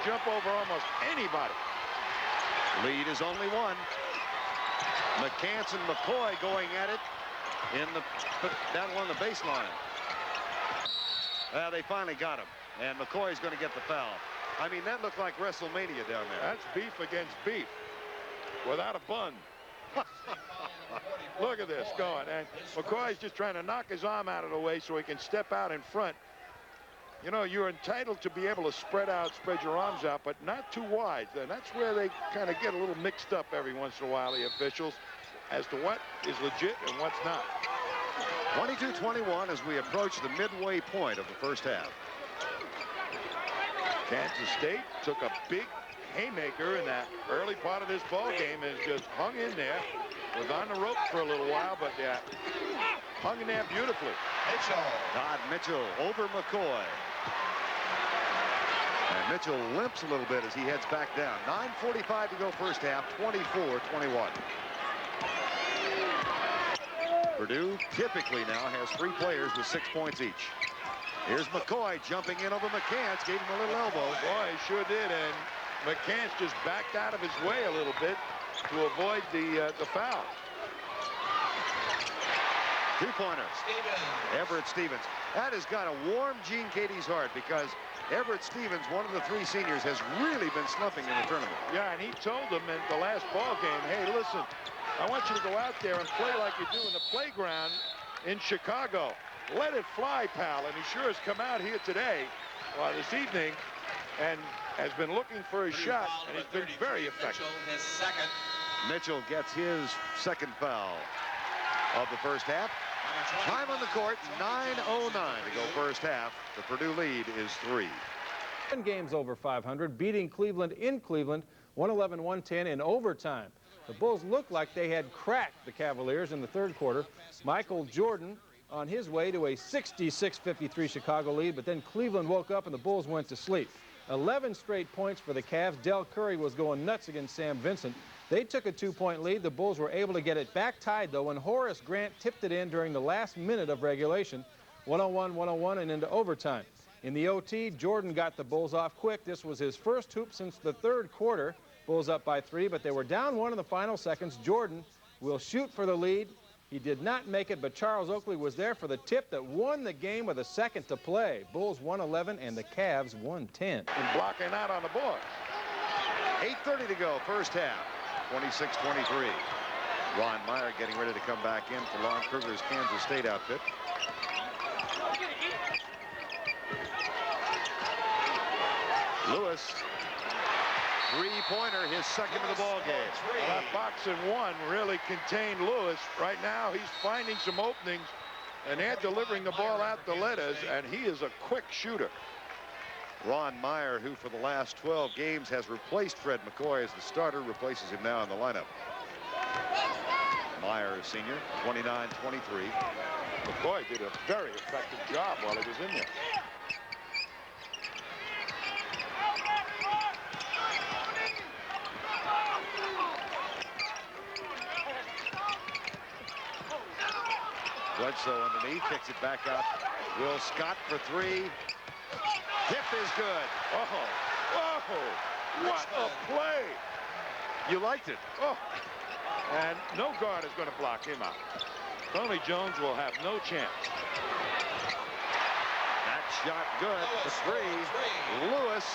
jump over almost anybody. Lead is only one. McCants and McCoy going at it down along the baseline. They finally got him, and McCoy's going to get the foul. I mean, that looked like WrestleMania down there. That's beef against beef, without a bun. Look at this going, and McCoy's just trying to knock his arm out of the way so he can step out in front. You know, you're entitled to be able to spread your arms out, but not too wide. And that's where they kind of get a little mixed up every once in a while, the officials, as to what is legit and what's not. 22-21 as we approach the midway point of the first half. Kansas State took a big haymaker in that early part of this ball game and just hung in there. Was on the rope for a little while, but hung in there beautifully. Todd Mitchell over McCoy. And Mitchell limps a little bit as he heads back down. 9:45 to go first half, 24-21. Purdue typically now has 3 players with 6 points each. Here's McCoy jumping in over McCants, gave him a little elbow. Boy, he sure did, and McCants just backed out of his way a little bit to avoid the foul. 2-pointer. Everett Stevens. That has got to warm Gene Katie's heart because Everett Stevens, one of the 3 seniors, has really been slumping in the tournament. Yeah, and he told them in the last ball game, hey, listen, I want you to go out there and play like you do in the playground in Chicago. Let it fly, pal. And he sure has come out here today, this evening, and has been looking for his shot, and he's been very effective. Mitchell gets his second foul of the first half. Time on the court, 9:09 to go first half. The Purdue lead is 3. Games over 500, beating Cleveland in Cleveland, 111-110 in overtime. The Bulls looked like they had cracked the Cavaliers in the third quarter. Michael Jordan on his way to a 66-53 Chicago lead, but then Cleveland woke up and the Bulls went to sleep. 11 straight points for the Cavs. Del Curry was going nuts against Sam Vincent. They took a 2-point lead. The Bulls were able to get it back tied, though, when Horace Grant tipped it in during the last minute of regulation. 101-101 and into overtime. In the OT, Jordan got the Bulls off quick. This was his first hoop since the third quarter. Bulls up by 3, but they were down 1 in the final seconds. Jordan will shoot for the lead. He did not make it, but Charles Oakley was there for the tip that won the game with a second to play. Bulls 111 and the Cavs 110. And blocking out on the board. 8:30 to go, first half, 26-23. Ron Meyer getting ready to come back in for Lon Kruger's Kansas State outfit. Lewis, 3-pointer, his second of the ball game. Well, that box and one really contained Lewis. Right now, he's finding some openings, and they're delivering the ball out the letters, and he is a quick shooter. Ron Meyer, who for the last 12 games has replaced Fred McCoy as the starter, replaces him now in the lineup. Meyer, a senior, 29-23. McCoy did a very effective job while he was in there. Bledsoe underneath, kicks it back out. Will Scott for 3. Tip is good. Oh, what a play. You liked it. Oh, and no guard is going to block him out. Tony Jones will have no chance. That shot good. The 3. Lewis.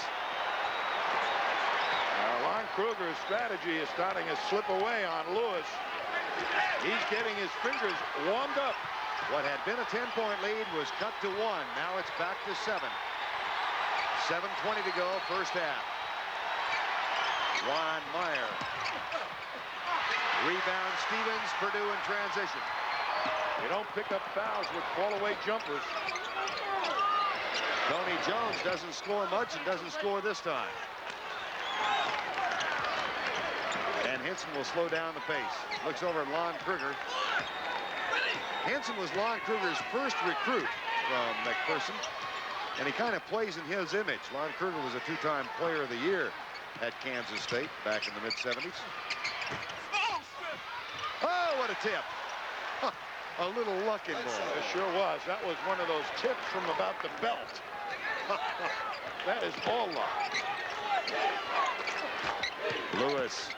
Lon Kruger's strategy is starting to slip away on Lewis. He's getting his fingers warmed up. What had been a 10-point lead was cut to 1. Now it's back to 7. 7:20 to go, first half. Ron Meyer. Rebound Stevens, Purdue in transition. You don't pick up fouls with fall-away jumpers. Tony Jones doesn't score much and doesn't score this time. And Henson will slow down the pace. Looks over at Lon Kruger. Henson was Lon Kruger's first recruit from McPherson, and he kind of plays in his image. Lon Kruger was a 2-time player of the year at Kansas State back in the mid-70s. Oh, what a tip. A little luck involved. It sure was. That was one of those tips from about the belt. That is all luck. Lewis.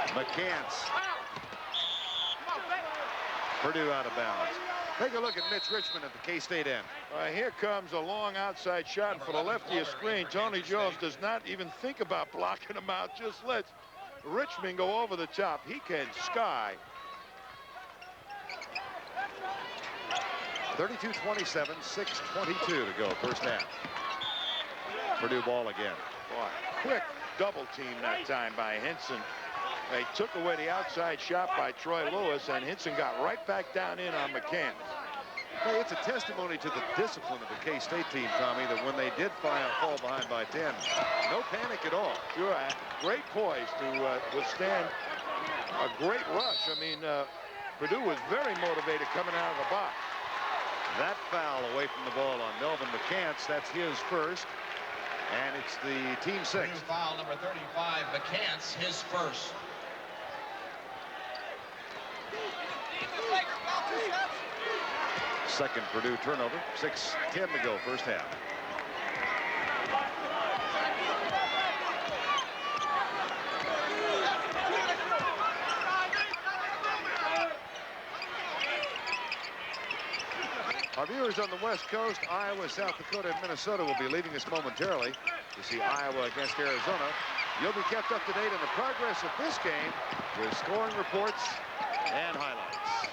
McCants. Purdue out of bounds. Take a look at Mitch Richmond at the K-State end. Here comes a long outside shot, and for the lefty of screen, Tony Jones does not even think about blocking him out. Just lets Richmond go over the top. He can sky. 32-27, 6:22 to go, first half. Purdue ball again. Boy, quick double team that time by Henson. They took away the outside shot by Troy Lewis, and Henson got right back down in on McCann. Hey, it's a testimony to the discipline of the K-State team, Tommy, that when they did fall behind by 10, no panic at all. Sure, great poise to withstand a great rush. I mean, Purdue was very motivated coming out of the box. That foul away from the ball on Melvin McCants. That's his first, and it's the team sixth. Foul number 35, McCants, his first. Second Purdue turnover. 6:10 to go, first half. Our viewers on the West Coast, Iowa, South Dakota, and Minnesota will be leaving us momentarily to see Iowa against Arizona. You'll be kept up to date on the progress of this game with scoring reports and highlights.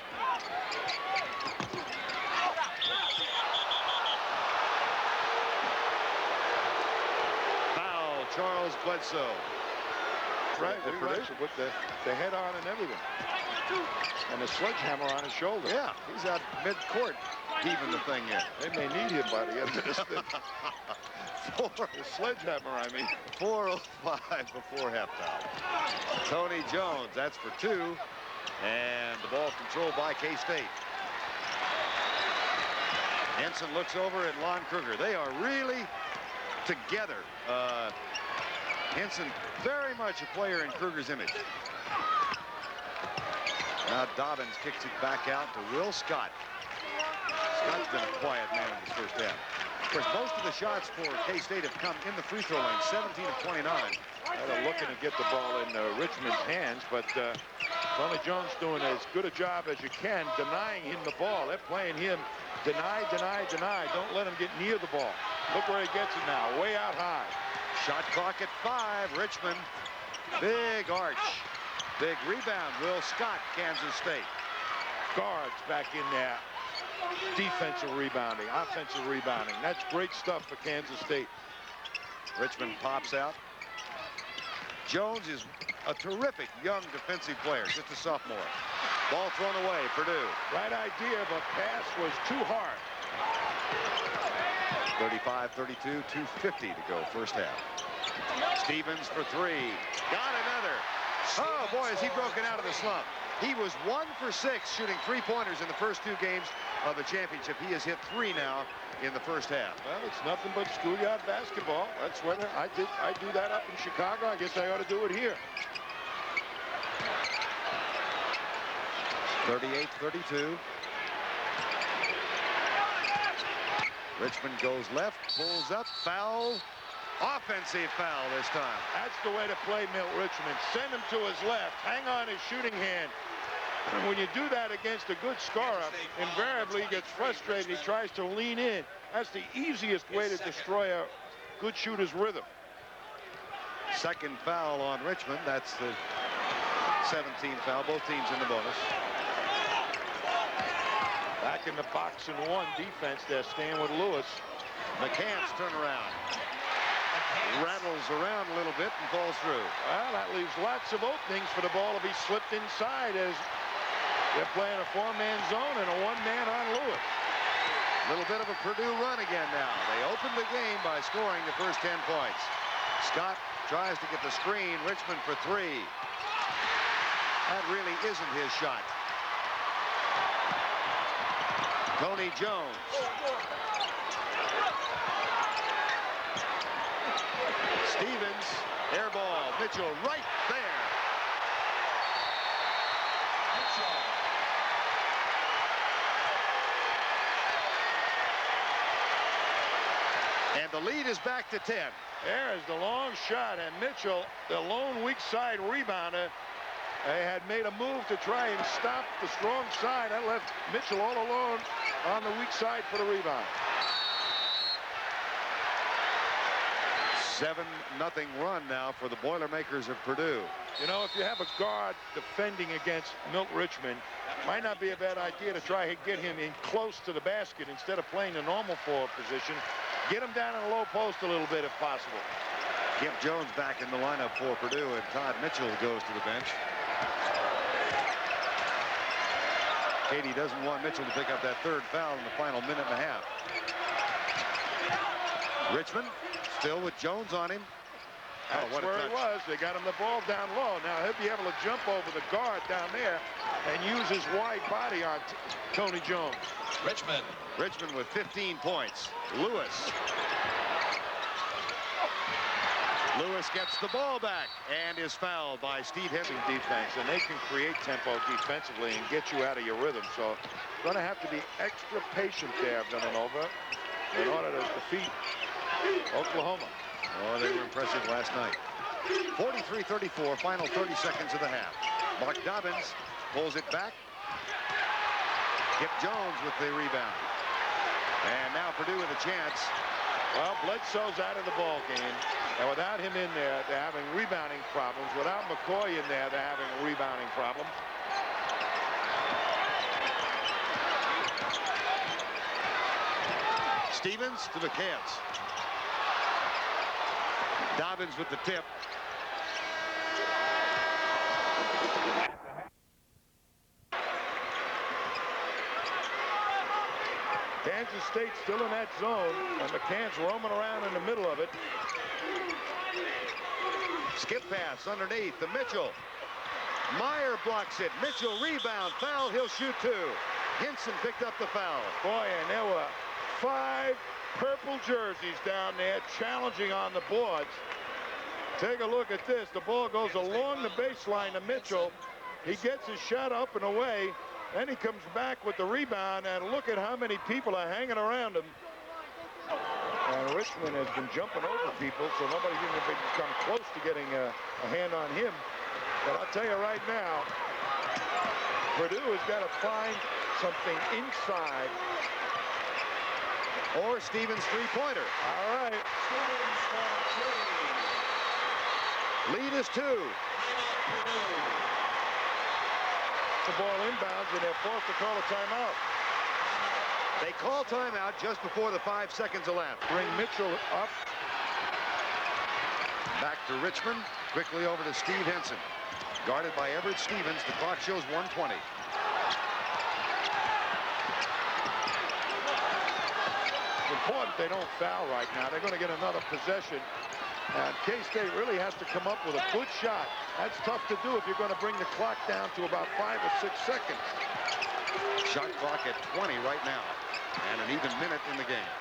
Foul, Charles Bledsoe. Right, with the head on and everything. And the sledgehammer on his shoulder. Yeah, he's out mid-court heaving the thing in. They may need him by the end of this thing. The sledgehammer, I mean. 4:05 before halftime. Tony Jones, that's for two. And the ball controlled by K-State. Henson looks over at Lon Kruger. They are really together. Henson, very much a player in Kruger's image. Now Dobbins kicks it back out to Will Scott. Scott's been a quiet man in this first half. Of course, most of the shots for K-State have come in the free throw line, 17 of 29. They're looking to get the ball in Richmond's hands, but Tony Jones doing as good a job as you can denying him the ball. They're playing him deny, deny, deny. Don't let him get near the ball. Look where he gets it now, way out high. Shot clock at 5. Richmond, big arch. Big rebound, Will Scott, Kansas State. Guards back in there. Defensive rebounding, offensive rebounding. That's great stuff for Kansas State. Richmond pops out. Jones is a terrific young defensive player, just a sophomore. Ball thrown away, Purdue. Right idea, but pass was too hard. 35-32, 2:50 to go, first half. Stevens for three. Got another. Oh, boy, has he broken out of the slump. He was 1 for 6 shooting three-pointers in the first 2 games of the championship. He has hit 3 now in the first half. Well, it's nothing but schoolyard basketball. That's what I do that up in Chicago. I guess I ought to do it here. 38-32. Richmond goes left, pulls up, foul. Offensive foul this time. That's the way to play Milt Richmond. Send him to his left. Hang on his shooting hand. And when you do that against a good scorer, invariably he gets frustrated. He tries to lean in. That's the easiest way to destroy a good shooter's rhythm. Second foul on Richmond. That's the 17th foul. Both teams in the bonus. Back in the box and one defense. They're staying with Lewis. McCants turn around. Rattles around a little bit and falls through. Well, that leaves lots of openings for the ball to be slipped inside as they're playing a 4-man zone and a 1-man on Lewis. A little bit of a Purdue run again now. They opened the game by scoring the first 10 points. Scott tries to get the screen. Richmond for 3. That really isn't his shot. Tony Jones. Stevens, air ball. Mitchell right there. And the lead is back to 10. There's the long shot, and Mitchell, the lone weak side rebounder, had made a move to try and stop the strong side. That left Mitchell all alone on the weak side for the rebound. 7-0 run now for the Boilermakers of Purdue. You know, if you have a guard defending against Milt Richmond, it might not be a bad idea to try and get him in close to the basket instead of playing the normal forward position. Get him down in the low post a little bit if possible. Kip Jones back in the lineup for Purdue, and Todd Mitchell goes to the bench. Katie doesn't want Mitchell to pick up that third foul in the final minute and a half. Richmond still with Jones on him. That's where he was. They got him the ball down low. Now he'll be able to jump over the guard down there and use his wide body on Tony Jones. Richmond with 15 points. Lewis gets the ball back and is fouled by Steve Henson. Defense, and they can create tempo defensively and get you out of your rhythm. So going to have to be extra patient there, Villanova, in order to defeat Oklahoma. Oh, they were impressive last night. 43-34, final 30 seconds of the half. Mark Dobbins pulls it back. Kip Jones with the rebound. And now Purdue with a chance. Well, Bledsoe's out of the ball game. And without him in there, they're having rebounding problems. Without McCoy in there, they're having a rebounding problem. Stevens to the Cats. Dobbins with the tip. Kansas State still in that zone, and McCann's roaming around in the middle of it. Skip pass underneath to Mitchell. Meyer blocks it. Mitchell rebound, foul, he'll shoot two. Henson picked up the foul. Boy, and there were 5 purple jerseys down there challenging on the boards. Take a look at this. The ball goes along the baseline to Mitchell. He gets his shot up and away. Then he comes back with the rebound, and look at how many people are hanging around him. And Richmond has been jumping over people, so nobody's even come close to getting a hand on him. But I'll tell you right now, Purdue has got to find something inside. Or Stevens' three-pointer. All right. Lead is 2. The ball inbounds, and they're forced to call a timeout. They call timeout just before the 5 seconds elapsed. Bring Mitchell up. Back to Richmond. Quickly over to Steve Henson. Guarded by Everett Stevens. The clock shows 1:20. It's important they don't foul right now. They're going to get another possession. And K-State really has to come up with a good shot. That's tough to do if you're going to bring the clock down to about 5 or 6 seconds. Shot clock at 20 right now. And an even minute in the game.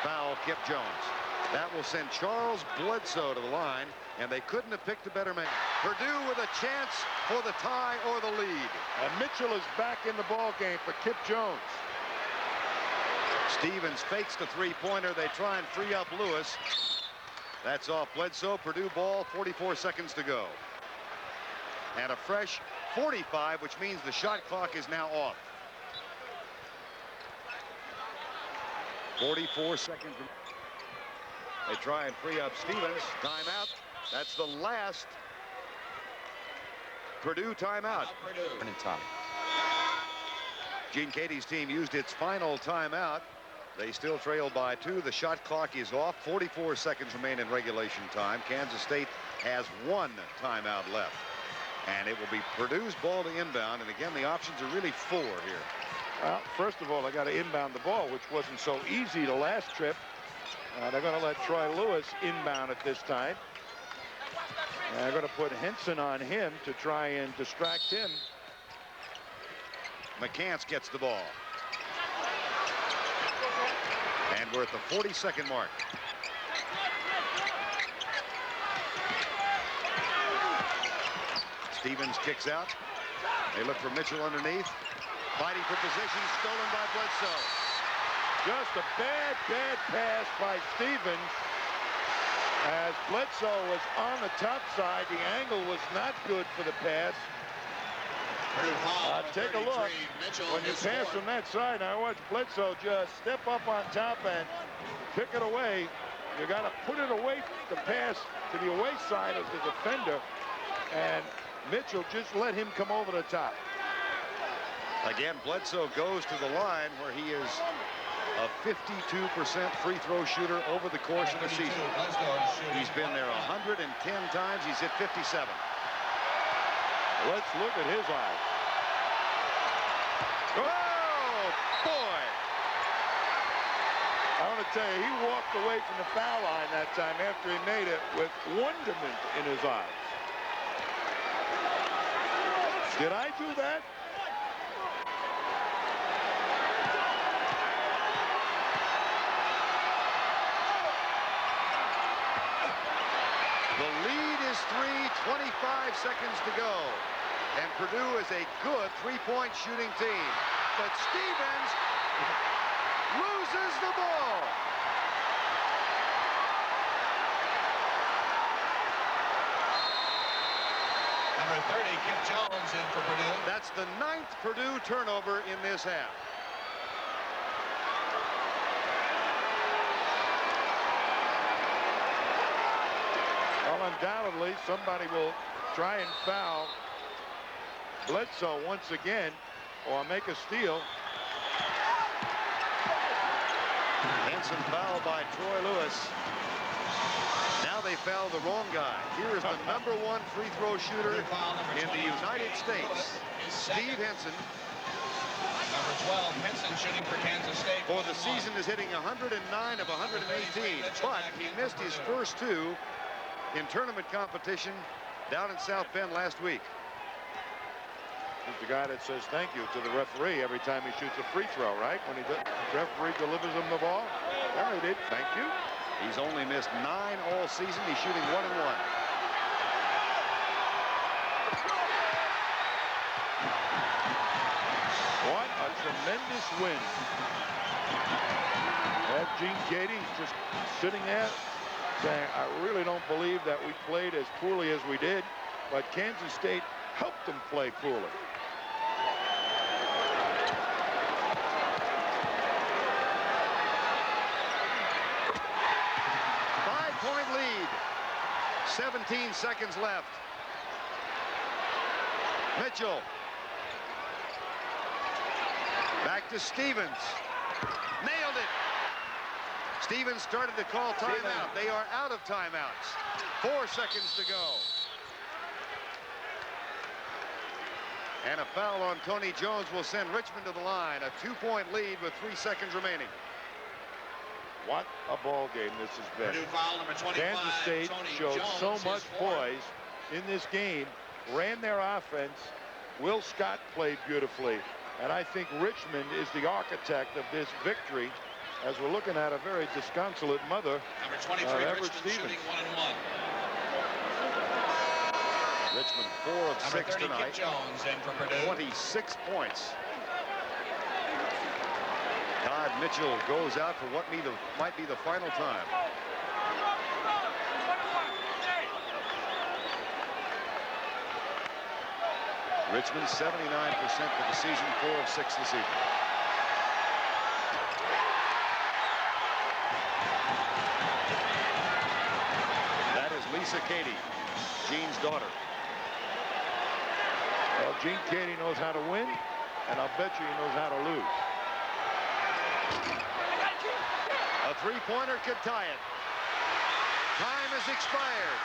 Foul, Kip Jones. That will send Charles Bledsoe to the line, and they couldn't have picked a better man. Purdue with a chance for the tie or the lead. And Mitchell is back in the ball game for Kip Jones. Stevens fakes the three-pointer. They try and free up Lewis. That's off Bledsoe. Purdue ball, 44 seconds to go. And a fresh 45, which means the shot clock is now off. 44 seconds. They try and free up Stevens. Timeout. That's the last Purdue timeout. Gene Katie's team used its final timeout. They still trail by 2. The shot clock is off. 44 seconds remain in regulation time. Kansas State has 1 timeout left. And it will be Purdue's ball to inbound. And again, the options are really 4 here. Well, first of all, they got to inbound the ball, which wasn't so easy the last trip. They're going to let Troy Lewis inbound at this time. And they're going to put Henson on him to try and distract him. McCants gets the ball. And we're at the 40-second mark. Stevens kicks out. They look for Mitchell underneath. Fighting for position, stolen by Bledsoe. Just a bad pass by Stevens. As Bledsoe was on the top side, the angle was not good for the pass. Take a look. When you pass from that side, I watch Bledsoe just step up on top and pick it away. You got to put it away, the pass to the away side of the defender, and Mitchell just let him come over the top. Again, Bledsoe goes to the line where he is a 52% free throw shooter over the course of the season. He's been there 110 times. He's hit 57. Let's look at his eyes. Oh, boy. I want to tell you, he walked away from the foul line that time after he made it with wonderment in his eyes. Did I do that? The lead is 25 seconds to go. And Purdue is a good three-point shooting team. But Stevens loses the ball. Number 30, Kip Jones in for Purdue. That's the 9th Purdue turnover in this half. Well, undoubtedly, somebody will try and foul Bledsoe once again, or make a steal. Henson foul by Troy Lewis. Now they foul the wrong guy. Here is the #1 free throw shooter in the United States, Steve Henson. Number 12, Henson shooting for Kansas State. For the season is hitting 109 of 118, but he missed his first two in tournament competition down in South Bend last week. He's the guy that says thank you to the referee every time he shoots a free throw, right? When the referee delivers him the ball. There he did. Thank you. He's only missed 9 all season. He's shooting 1 and 1. What a tremendous win. That Gene Katie's just sitting there saying, I really don't believe that we played as poorly as we did, but Kansas State helped them play poorly. Five-point lead. 17 seconds left. Mitchell. Back to Stevens. Nailed it. Stevens started to call timeout. They are out of timeouts. 4 seconds to go. And a foul on Tony Jones will send Richmond to the line. A 2-point lead with 3 seconds remaining. What a ball game this has been. Purdue foul number 25, Kansas State Tony showed Jones, so his much fourth. poise in this game, ran their offense. Will Scott played beautifully. And I think Richmond is the architect of this victory, as we're looking at a very disconsolate mother, Number 23, Everett Richmond Stevens. shooting 1 and 1. Richmond 4 of Number 6 30, tonight. Kip Jones in for Purdue. 26 points. Todd Mitchell goes out for what might be the final time. Richmond 79% for the season, 4 of 6 this evening. That is Lisa Katie, Gene's daughter. Well, Gene Katie knows how to win, and I'll bet you he knows how to lose. A three-pointer could tie it. Time has expired.